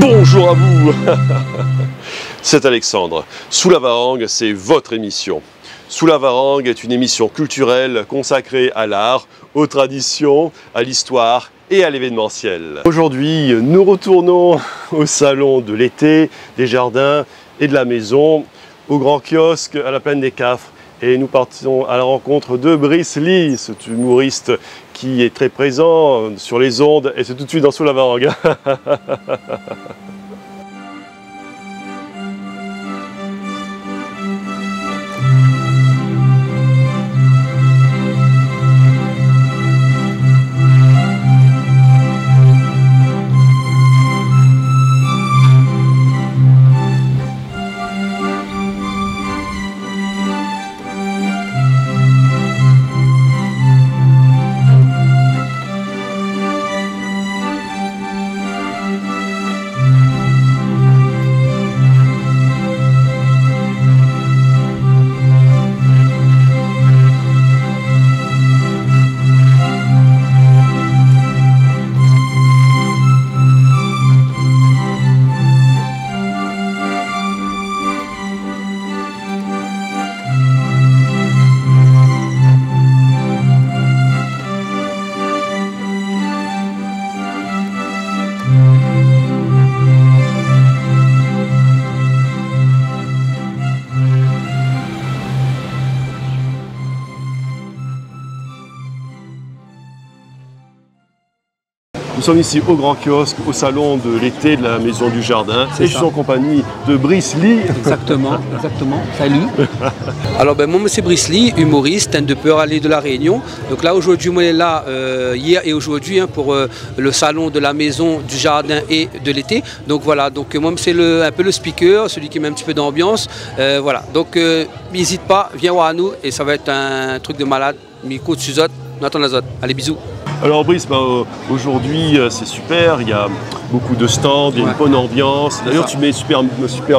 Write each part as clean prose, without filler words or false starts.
Bonjour à vous. C'est Alexandre. Sous la Varangue, c'est votre émission. Sous la Varangue est une émission culturelle consacrée à l'art, aux traditions, à l'histoire et à l'événementiel. Aujourd'hui, nous retournons au salon de l'été, des jardins et de la maison, au grand kiosque à la plaine des Cafres. Et nous partons à la rencontre de Brice Lee, cet humoriste qui est très présent sur les ondes. Et c'est tout de suite dans Sous la Varangue. Nous sommes ici au grand kiosque, au salon de l'été de la Maison du Jardin. Et je suis en compagnie de Brice Lee. Exactement, exactement. Salut. Alors moi c'est Brice Lee, humoriste, stand-upper à l'île de la Réunion. Donc là aujourd'hui, moi je suis là hier et aujourd'hui pour le salon de la Maison du Jardin et de l'été. Donc voilà, donc moi c'est un peu le speaker, celui qui met un petit peu d'ambiance. Voilà, donc n'hésite pas, viens voir à nous et ça va être un truc de malade. Miko, Suzot, Nathan Lazot. Allez, bisous. Alors Brice, aujourd'hui c'est super, il y a beaucoup de stands, il y a une bonne ambiance. D'ailleurs tu mets super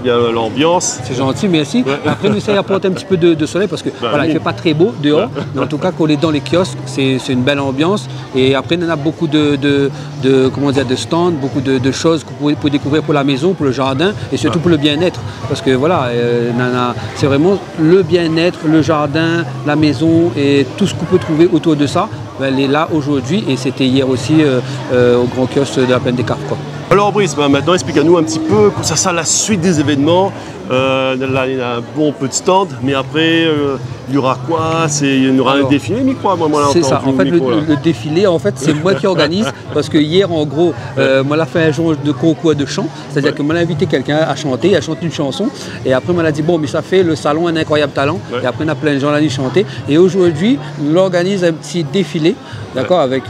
bien l'ambiance. C'est gentil, merci. Ouais. Après on essaie d'apporter un petit peu de soleil parce que voilà, il ne fait pas très beau dehors. Ouais. Mais en tout cas quand on est dans les kiosques, c'est une belle ambiance. Et après on a beaucoup de stands, beaucoup de choses que vous pouvez découvrir pour la maison, pour le jardin et surtout pour le bien-être. Parce que voilà, c'est vraiment le bien-être, le jardin, la maison et tout ce qu'on peut trouver autour de ça. Elle est là aujourd'hui et c'était hier aussi au grand kiosque de la plaine des Cafres. Alors Brice, maintenant explique-nous un petit peu comment ça sera la suite des événements. Là il y a un bon peu de stands, mais après il y aura quoi? Il y aura un défilé, micro, c'est ça, en fait le défilé, en fait c'est moi qui organise parce que hier en gros, moi j'ai fait un jour de concours de chant, c'est-à-dire que moi j'ai invité quelqu'un à chanter une chanson et après moi j'ai dit bon mais ça fait le salon Un Incroyable Talent et après on a plein de gens là qui chanter et aujourd'hui on organise un petit défilé, d'accord, avec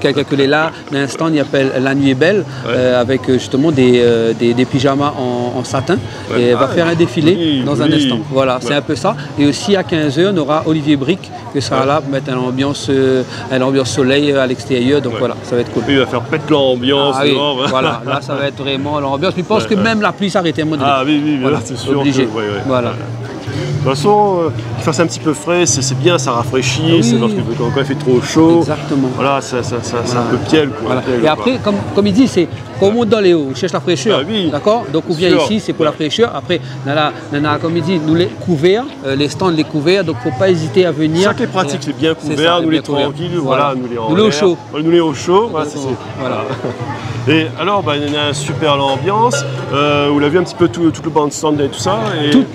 quelqu'un qui est là, un stand qui s'appelle La Nuit est Belle, avec justement des pyjamas en satin. Et elle va faire un défilé dans un instant. Voilà, c'est un peu ça. Et aussi à 15 h, on aura Olivier Brick qui sera là pour mettre une ambiance soleil à l'extérieur. Donc voilà, ça va être cool. Il va faire péter l'ambiance. Ah, oui, voilà, là ça va être vraiment l'ambiance. Je pense que même la pluie s'arrêtait à un moment donné. Ah oui, voilà, c'est sûr. Obligé. Voilà. De toute façon, qu'il fasse un petit peu frais, c'est bien, ça rafraîchit, oui. C'est parce que quand il fait trop chaud, exactement. Voilà, ça un peu pièle. Voilà. Et après, comme il dit, c'est quand on monte dans les hauts, on cherche la fraîcheur, d'accord. Donc on vient ici, c'est pour la fraîcheur. Après, comme il dit, nous les couverts, les stands les couverts, donc il ne faut pas hésiter à venir. Ça qui est pratique, c'est bien couvert, nous les tranquilles, voilà, nous les en l'air. Nous les au chaud. Nous les au chaud, voilà. Et alors, il y a une super ambiance. Vous l'avez vu un petit peu tout le bandstand et tout ça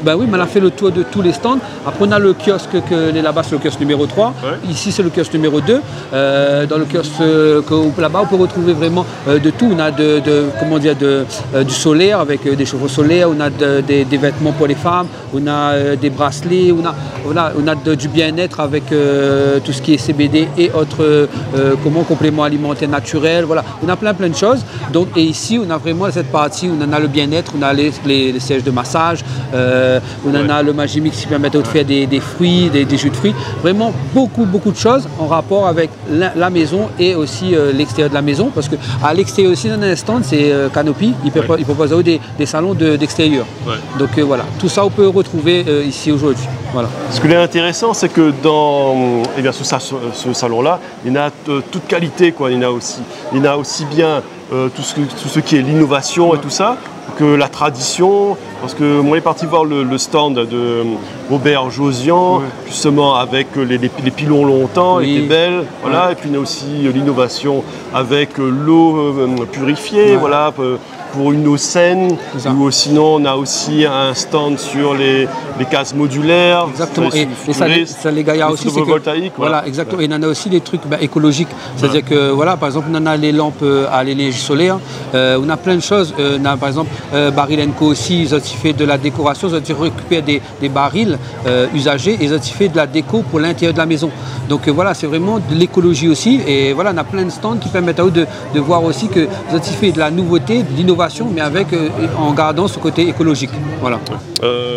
Oui, on a fait le tour de tous les stands. Après, on a le kiosque là-bas, c'est le kiosque numéro 3. Ouais. Ici, c'est le kiosque numéro 2. Dans le kiosque là-bas, on peut retrouver vraiment de tout. On a du solaire avec des chevaux solaires. On a des vêtements pour les femmes. On a des bracelets. On a du bien-être avec tout ce qui est CBD et autres compléments alimentaires naturels. Voilà, on a plein de choses. Donc, et ici, on a vraiment cette partie où on en a le bien-être, on a les sièges de massage, on en a le Magimix qui permet de faire des fruits, des jus de fruits. Vraiment beaucoup de choses en rapport avec la maison et aussi l'extérieur de la maison. Parce qu'à l'extérieur aussi, dans un stand, c'est Canopy, il propose des salons d'extérieur. Donc voilà, tout ça on peut retrouver ici aujourd'hui. Voilà. Ce qui est intéressant, c'est que dans ce salon-là, il y en a toute qualité, quoi. Il y en a aussi bien tout ce qui est l'innovation et tout ça, que la tradition, parce que moi, on est parti voir le stand de Robert Josian, justement avec les pilons longtemps, elle était belle, voilà, et puis il y a aussi l'innovation avec l'eau purifiée, voilà, pour une eau saine, ou sinon on a aussi un stand sur les cases modulaires. Exactement, et ça les gaillards aussi, c'est que, voilà, exactement, et il y en a aussi des trucs écologiques, c'est-à-dire que, voilà, par exemple, on en a les lampes à l'énergie solaire, on a plein de choses, on a par exemple Baril & Co aussi, ils ont fait de la décoration, ils ont récupéré des barils usagés, et ils ont fait de la déco pour l'intérieur de la maison. Donc voilà, c'est vraiment de l'écologie aussi, et voilà, on a plein de stands qui permettent à eux de voir aussi que ils ont fait de la nouveauté, de l'innovation, mais avec, en gardant ce côté écologique. Voilà.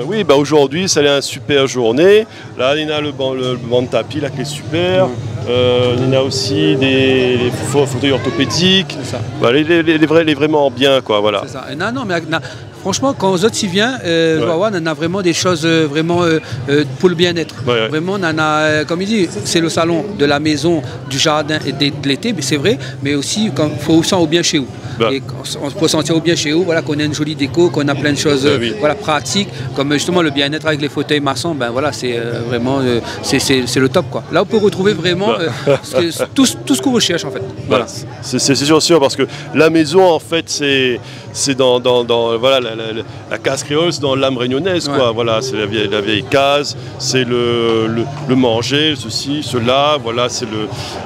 Oui, bah aujourd'hui, c'est une super journée. Là, il y a le banc de tapis là, qui est super. Il y a aussi des fauteuils orthopédiques. Bah, les vraiment bien, quoi. Voilà. C'est ça. Non, mais franchement, quand aux autres s'y vient, on a vraiment des choses vraiment pour le bien-être. Vraiment, on en a, comme il dit, c'est le salon de la maison, du jardin et de l'été, mais c'est vrai, mais aussi il faut se sentir bien chez vous. Et on peut se sentir bien chez vous, voilà, qu'on a une jolie déco, qu'on a plein de choses voilà, pratiques, comme justement le bien-être avec les fauteuils maçons, ben voilà, c'est vraiment c'est le top, quoi. Là, on peut retrouver vraiment tout ce qu'on recherche en fait. Voilà. C'est sûr, parce que la maison, en fait, c'est dans voilà, la case créole, c'est dans l'âme réunionnaise, quoi. Voilà, c'est la vieille case, c'est le manger, ceci, cela, voilà, c'est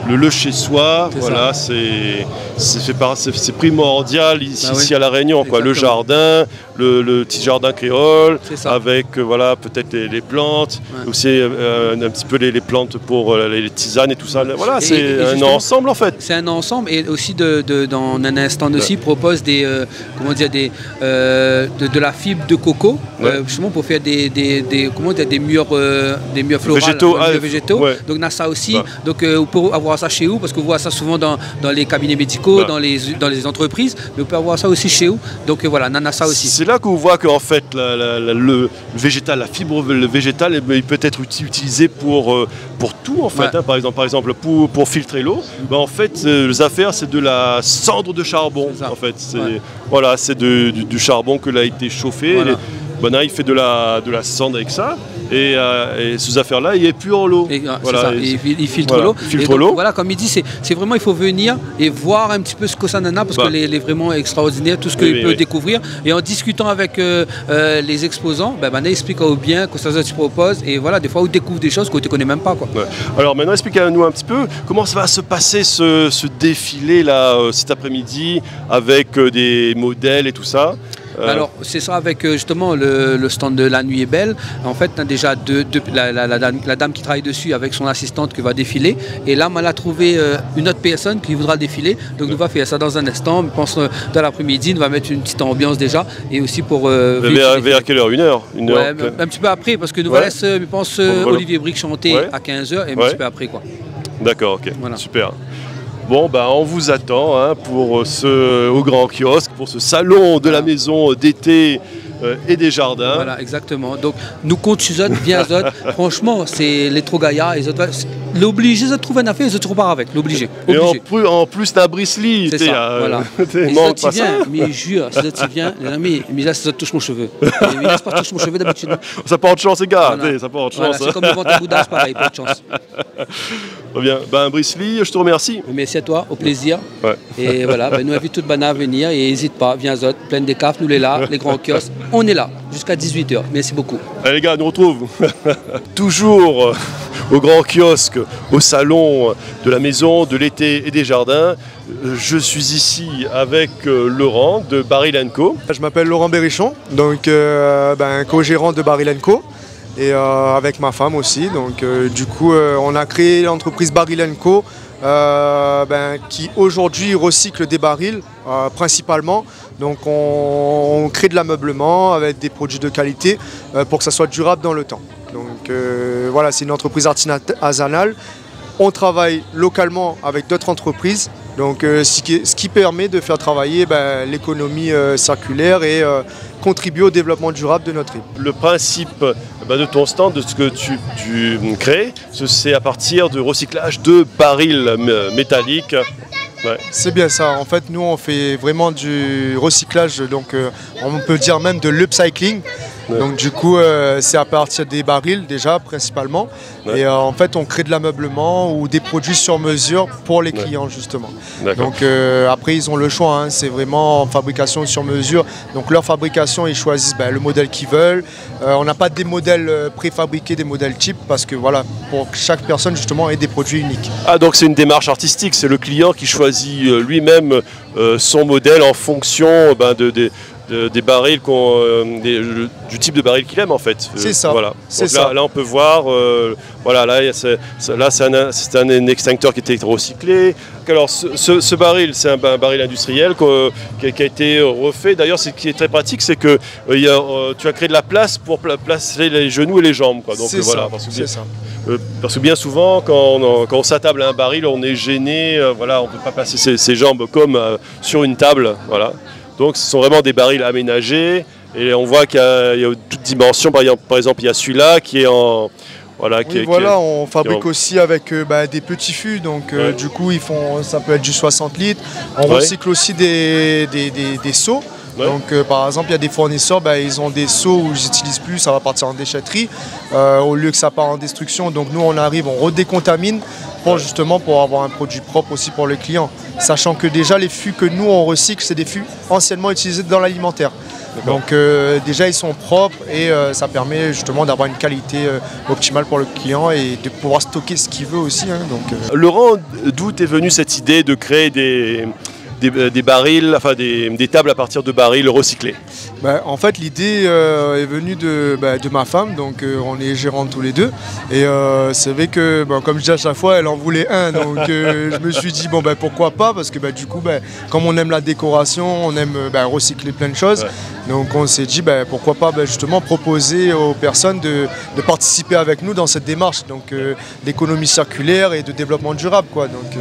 le chez soi, voilà, c'est primordial ici à La Réunion, quoi. Le jardin, le petit jardin créole, avec voilà, peut-être les plantes, aussi un petit peu les plantes pour les tisanes et tout ça. Voilà, c'est un ensemble en fait. C'est un ensemble, et aussi dans un instant aussi propose des comment dire, de la fibre de coco, justement pour faire des murs floraux, végétaux. Donc on a ça aussi. Donc on peut avoir ça chez vous, parce que vous voyez ça souvent dans les cabinets médicaux, dans les entreprises, mais on peut avoir ça aussi chez vous. Donc voilà, on a ça aussi. C'est là qu'on voit qu'en fait le végétal, la fibre végétale, il peut être utilisé pour tout en fait. Par exemple pour filtrer l'eau, en fait les affaires, c'est de la cendre de charbon en fait. Voilà, c'est du charbon que l'a été chauffé. Voilà. Il fait de la cendre avec ça. Et ces affaires-là, il est plus en l'eau. Voilà, il filtre l'eau. Voilà, comme il dit, c'est vraiment, il faut venir et voir un petit peu ce que ça en a, parce qu'elle est vraiment extraordinaire, tout ce qu'il peut découvrir. Et en discutant avec les exposants, il explique bien que ça se propose. Et voilà, des fois, on découvre des choses qu'on ne connaît même pas, quoi. Alors maintenant, expliquez-nous un petit peu comment ça va se passer ce défilé là cet après-midi avec des modèles et tout ça. Alors c'est ça, avec justement le stand de La Nuit est Belle. En fait, on a déjà la dame qui travaille dessus avec son assistante qui va défiler. Et là, on a trouvé une autre personne qui voudra défiler. Donc, on va faire ça dans un instant. Je pense dans l'après-midi, on va mettre une petite ambiance déjà. Et aussi pour... vers quelle heure? Une heure un petit peu après, parce que nous laisse, je pense, Olivier Brick chanter à 15h et un petit peu après, quoi. D'accord, ok. Voilà. Super. Bon, on vous attend pour au Grand Kiosque, pour ce salon de la maison d'été et des jardins. Voilà, exactement. Donc, nous comptons sur eux, bien eux. Franchement, c'est les trop gaillards. L'obligé de trouver une affaire, ils se trouvent pas avec. L'obligé. Et en plus, t'as Brisley. C'est ça, voilà. Et si tu viens, mais jure, si tu viens, les amis, mais là, ça touche mon cheveu. Il laisse pas toucher mon cheveu d'habitude. Ça porte chance, les gars. Voilà. Ça porte chance. C'est comme le ventre à Bouddha, c'est pareil, pas de chance. Très bien. Brisley, je te remercie. Merci à toi, au plaisir. Et voilà, nous invitons toute à venir, et n'hésite pas, viens autres, plein des cafes, nous les là, les grands kiosques. On est là jusqu'à 18h. Merci beaucoup. Allez les gars, nous retrouvons toujours au Grand Kiosque, au salon de la maison, de l'été et des jardins. Je suis ici avec Laurent de Baril & Co. Je m'appelle Laurent Berrichon, donc co-gérant de Baril & Co. Et avec ma femme aussi. Donc du coup, on a créé l'entreprise Baril & Co. Qui aujourd'hui recycle des barils principalement. Donc on crée de l'ameublement avec des produits de qualité pour que ça soit durable dans le temps. Donc voilà, c'est une entreprise artisanale. On travaille localement avec d'autres entreprises, donc ce qui permet de faire travailler l'économie circulaire et contribuer au développement durable de notre île. Le principe de ton stand, de ce que tu crées, c'est à partir de recyclage de barils métalliques. Ouais. C'est bien ça. En fait, nous, on fait vraiment du recyclage, donc on peut dire même de l'upcycling. Ouais. Donc du coup, c'est à partir des barils déjà, principalement. Ouais. Et en fait, on crée de l'ameublement ou des produits sur mesure pour les clients, justement. Donc après, ils ont le choix. Hein. C'est vraiment en fabrication sur mesure. Donc leur fabrication, ils choisissent le modèle qu'ils veulent. On n'a pas des modèles préfabriqués, des modèles types, parce que voilà, pour que chaque personne, justement, ait des produits uniques. Ah, donc c'est une démarche artistique. C'est le client qui choisit lui-même son modèle en fonction des barils, du type de baril qu'il aime en fait. C'est ça. Voilà. C'est Donc là, on peut voir, voilà, là c'est un extincteur qui était recyclé. Alors ce baril, c'est un baril industriel qui a été refait. D'ailleurs, ce qui est très pratique, c'est que tu as créé de la place pour placer les genoux et les jambes, quoi. Donc voilà, parce que bien souvent, quand on s'attable à un baril, on est gêné. Voilà, on ne peut pas placer ses jambes comme sur une table. Voilà. Donc ce sont vraiment des barils aménagés et on voit qu'il y a toutes dimensions. Par exemple, il y a celui-là qui est en... Voilà, on fabrique aussi avec des petits fûts, donc du coup ça peut être du 60 litres. On recycle aussi des seaux. Ouais. Donc par exemple, il y a des fournisseurs, ils ont des seaux où ils n'utilisent plus, ça va partir en déchetterie, au lieu que ça part en destruction. Donc nous, on arrive, on redécontamine pour avoir un produit propre aussi pour le client. Sachant que déjà, les fûts que nous, on recycle, c'est des fûts anciennement utilisés dans l'alimentaire. Donc déjà, ils sont propres et ça permet justement d'avoir une qualité optimale pour le client et de pouvoir stocker ce qu'il veut aussi. Hein, Laurent, d'où est venue cette idée de créer des barils, enfin des tables à partir de barils recyclés? En fait, l'idée est venue de ma femme, donc on est gérants tous les deux. Et c'est vrai que, comme je dis à chaque fois, elle en voulait un. Donc je me suis dit, pourquoi pas? Parce que du coup, comme on aime la décoration, on aime recycler plein de choses. Ouais. Donc on s'est dit, pourquoi pas justement proposer aux personnes de participer avec nous dans cette démarche d'économie circulaire et de développement durable, quoi. Donc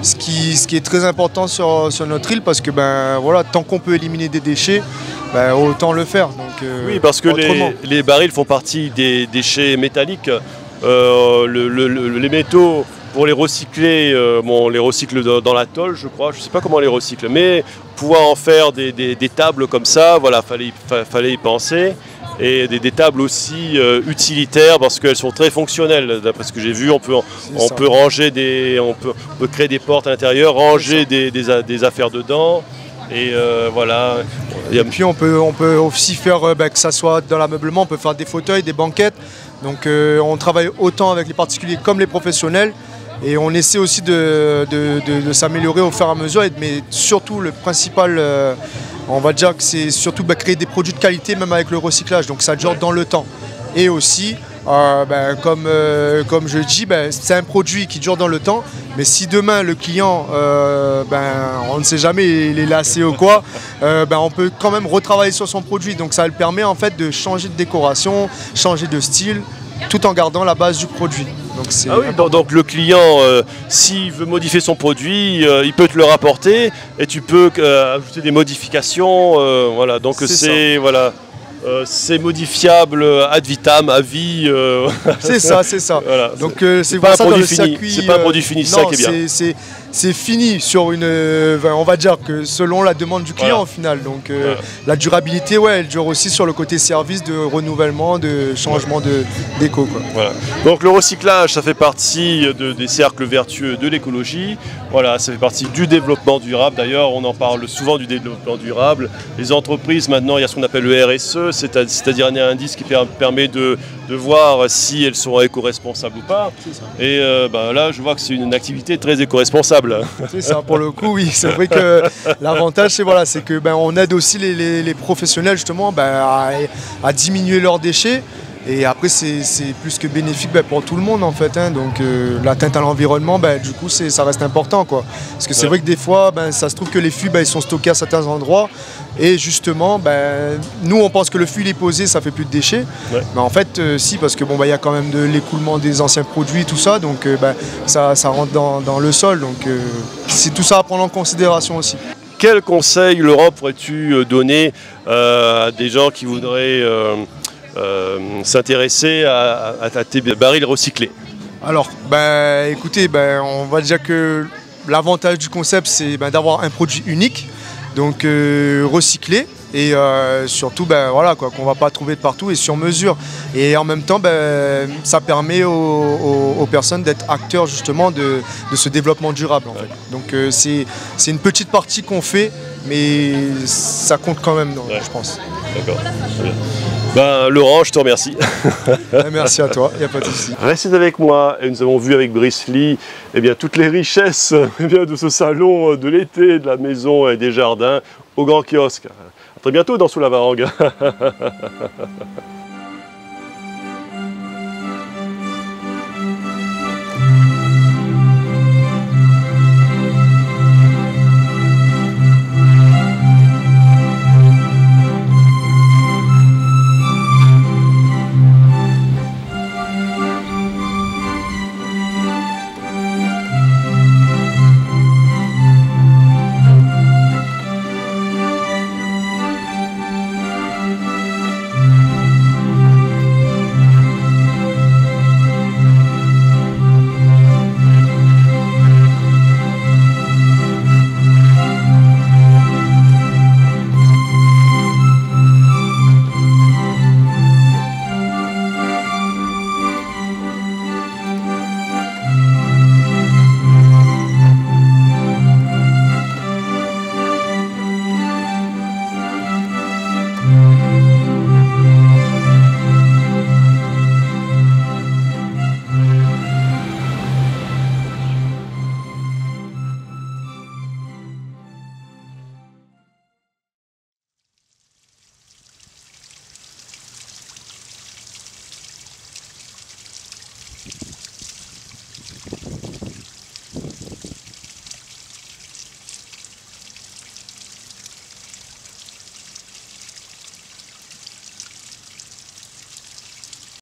ce qui est très important sur notre île, parce que tant qu'on peut éliminer des déchets, autant le faire. Donc, oui, parce que les barils font partie des déchets métalliques. Les métaux, pour les recycler, on les recycle dans la tôle, je crois. Je ne sais pas comment on les recycle, mais pouvoir en faire des tables comme ça, voilà, fallait y penser. Et des tables aussi utilitaires, parce qu'elles sont très fonctionnelles. D'après ce que j'ai vu, on peut ranger on peut créer des portes à l'intérieur, ranger des affaires dedans. Et voilà. Et puis on peut aussi faire que ça soit dans l'ameublement, on peut faire des fauteuils, des banquettes. Donc on travaille autant avec les particuliers comme les professionnels. Et on essaie aussi de s'améliorer au fur et à mesure. Mais surtout, le principal, on va dire que c'est surtout créer des produits de qualité, même avec le recyclage. Donc ça dure dans le temps. Et aussi, comme je dis, c'est un produit qui dure dans le temps. Mais si demain le client, on ne sait jamais, il est lassé ou quoi, on peut quand même retravailler sur son produit. Donc ça le permet en fait de changer de décoration, changer de style, tout en gardant la base du produit. Donc le client, s'il veut modifier son produit, il peut te le rapporter et tu peux ajouter des modifications. Voilà. Donc c'est modifiable ad vitam, à vie. C'est ça. Voilà. Donc c'est pas un produit fini. C'est pas un produit fini, c'est ça qui est bien. C'est fini sur on va dire que selon la demande du client au final. Donc la durabilité, elle dure aussi sur le côté service, de renouvellement, de changement d'éco. Voilà. Donc le recyclage, ça fait partie des cercles vertueux de l'écologie. Voilà, ça fait partie du développement durable. D'ailleurs, on en parle souvent du développement durable. Les entreprises, maintenant, il y a ce qu'on appelle le RSE, c'est-à-dire un indice qui permet de voir si elles sont éco-responsables ou pas. Et là, je vois que c'est une activité très éco-responsable. C'est ça, pour le coup, oui. C'est vrai que l'avantage, c'est que on aide aussi les professionnels justement à diminuer leurs déchets. Et après, c'est plus que bénéfique pour tout le monde en fait. Hein. Donc l'atteinte à l'environnement, du coup, ça reste important, quoi. Parce que c'est vrai que des fois, ça se trouve que les fûts, ils sont stockés à certains endroits. Et justement, nous, on pense que le fût il est posé, ça fait plus de déchets. Ouais. Mais en fait, si, parce que y a quand même de l'écoulement des anciens produits, tout ça. Donc ça rentre dans le sol. Donc c'est tout ça à prendre en considération aussi. Quel conseil, Laurent, pourrais-tu donner à des gens qui voudraient s'intéresser à tes barils recyclés? Alors, écoutez, on va dire que l'avantage du concept, c'est d'avoir un produit unique, donc recyclé. Et surtout voilà, qu'on ne va pas trouver de partout et sur mesure. Et en même temps, ça permet aux personnes d'être acteurs justement de ce développement durable. En fait. Donc c'est une petite partie qu'on fait, mais ça compte quand même, je pense. D'accord. Laurent, je te remercie. Merci à toi, il n'y a pas de souci. Restez avec moi et nous avons vu avec Brice Lee toutes les richesses de ce salon de l'été, de la maison et des jardins au Grand Kiosque. A très bientôt dans Sous la Varangue.